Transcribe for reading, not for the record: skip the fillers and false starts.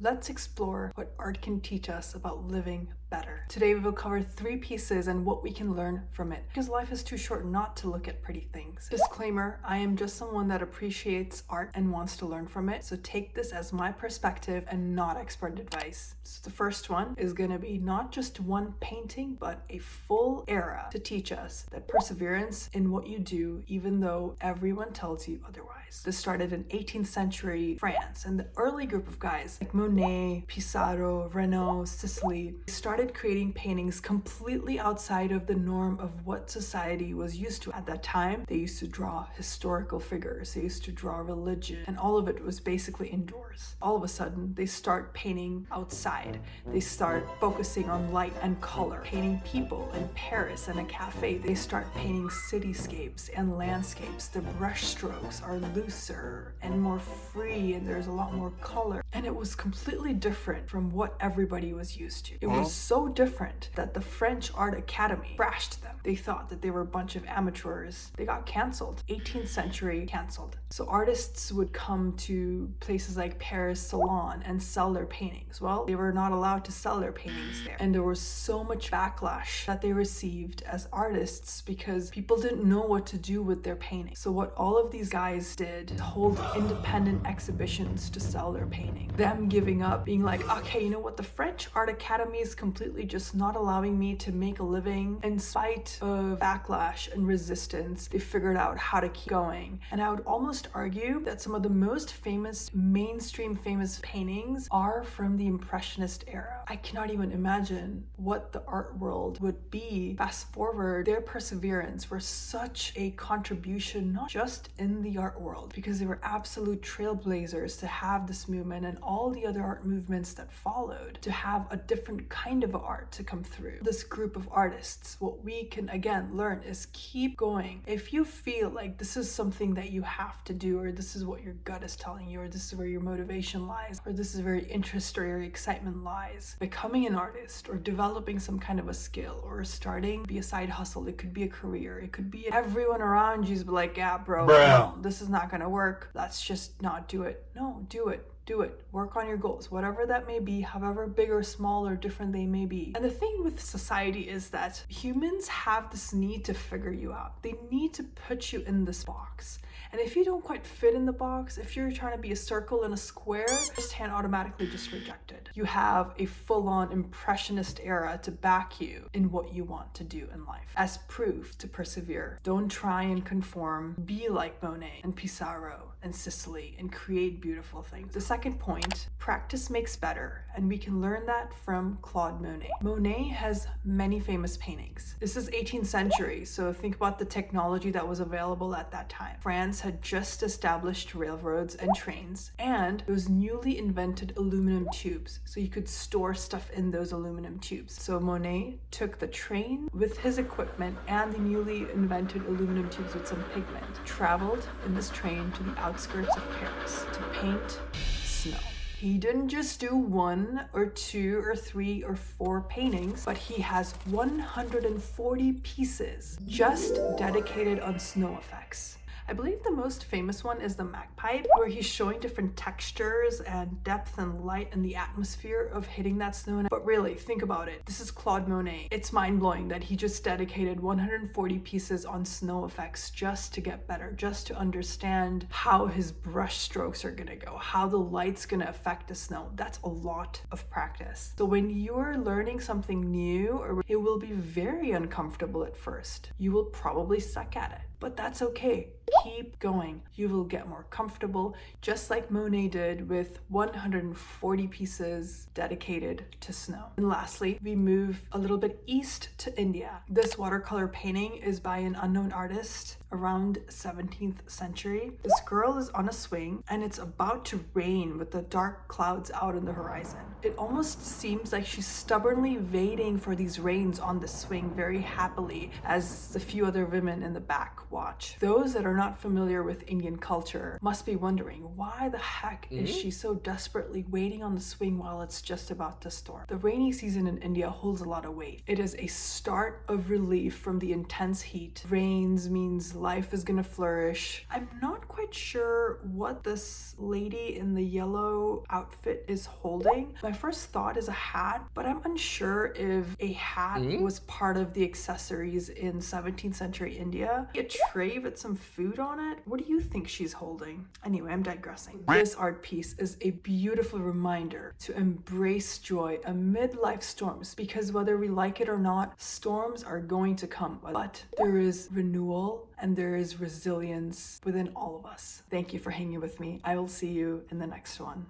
Let's explore what art can teach us about living better. Today we will cover 3 pieces and what we can learn from it, because life is too short not to look at pretty things. Disclaimer, I am just someone that appreciates art and wants to learn from it, so take this as my perspective and not expert advice. So the first one is going to be not just one painting, but a full era to teach us that perseverance in what you do, even though everyone tells you otherwise. This started in 18th century France, and the early group of guys like Monet, Pissarro, Renoir, Sicily started creating paintings completely outside of the norm of what society was used to. At that time, they used to draw historical figures, they used to draw religion, and all of it was basically indoors. All of a sudden, they start painting outside. They start focusing on light and color, painting people in Paris and a cafe. They start painting cityscapes and landscapes. The brush strokes are looser and more free, and there's a lot more color. And it was completely different from what everybody was used to. It was so different that the French Art Academy trashed them. They thought that they were a bunch of amateurs. They got canceled. 18th century canceled. So artists would come to places like Paris Salon and sell their paintings. Well, they were not allowed to sell their paintings there. And there was so much backlash that they received as artists because people didn't know what to do with their paintings. So what all of these guys did, hold independent exhibitions to sell their paintings. Them giving up, being like, okay, you know what, the French Art Academy is completely just not allowing me to make a living. In spite of backlash and resistance, they figured out how to keep going. And I would almost argue that some of the most famous, mainstream famous paintings are from the Impressionist era. I cannot even imagine what the art world would be. Fast forward, their perseverance were such a contribution, not just in the art world, because they were absolute trailblazers to have this movement and all the other art movements that followed, to have a different kind of art to come through. This group of artists, what we can again learn is keep going. If you feel like this is something that you have to do, or this is what your gut is telling you, or this is where your motivation lies, or this is where your interest or your excitement lies, becoming an artist or developing some kind of a skill or starting be a side hustle, it could be a career, it could be everyone around you's be like, yeah, bro, no, this is not gonna work, let's just not do it. No, do it. Do it. Work on your goals, whatever that may be, however big or small or different they may be. And the thing with society is that humans have this need to figure you out. They need to put you in this box. And if you don't quite fit in the box, if you're trying to be a circle and a square, first hand automatically just rejected. You have a full-on impressionist era to back you in what you want to do in life. As proof to persevere. Don't try and conform. Be like Monet and Pissarro and Sicily and create beautiful things. The second point, practice makes better, and we can learn that from Claude Monet. Monet has many famous paintings. This is 18th century, so think about the technology that was available at that time. France had just established railroads and trains, and those newly invented aluminum tubes, so you could store stuff in those aluminum tubes. So Monet took the train with his equipment and the newly invented aluminum tubes with some pigment, traveled in this train to the outskirts of Paris to paint snow. He didn't just do 1 or 2 or 3 or 4 paintings, but he has 140 pieces just dedicated on snow effects. I believe the most famous one is the magpie, where he's showing different textures and depth and light and the atmosphere of hitting that snow. But really, think about it. This is Claude Monet. It's mind-blowing that he just dedicated 140 pieces on snow effects just to get better, just to understand how his brush strokes are gonna go, how the light's gonna affect the snow. That's a lot of practice. So when you're learning something new, it will be very uncomfortable at first. You will probably suck at it, but that's okay. Keep going. You will get more comfortable, just like Monet did with 140 pieces dedicated to snow. And lastly, we move a little bit east to India. This watercolor painting is by an unknown artist around 17th century. This girl is on a swing and it's about to rain with the dark clouds out in the horizon. It almost seems like she's stubbornly waiting for these rains on the swing very happily as the few other women in the back watch. Those that are not familiar with Indian culture must be wondering, why the heck is she so desperately waiting on the swing while it's just about to storm? The rainy season in India holds a lot of weight. It is a start of relief from the intense heat. Rains means life is gonna flourish. I'm not quite sure what this lady in the yellow outfit is holding. My first thought is a hat, but I'm unsure if a hat was part of the accessories in 17th century India. A tray with some food on it? What do you think she's holding? Anyway, I'm digressing. This art piece is a beautiful reminder to embrace joy amid life storms, because whether we like it or not, storms are going to come. But there is renewal and there is resilience within all of us. Thank you for hanging with me. I will see you in the next one.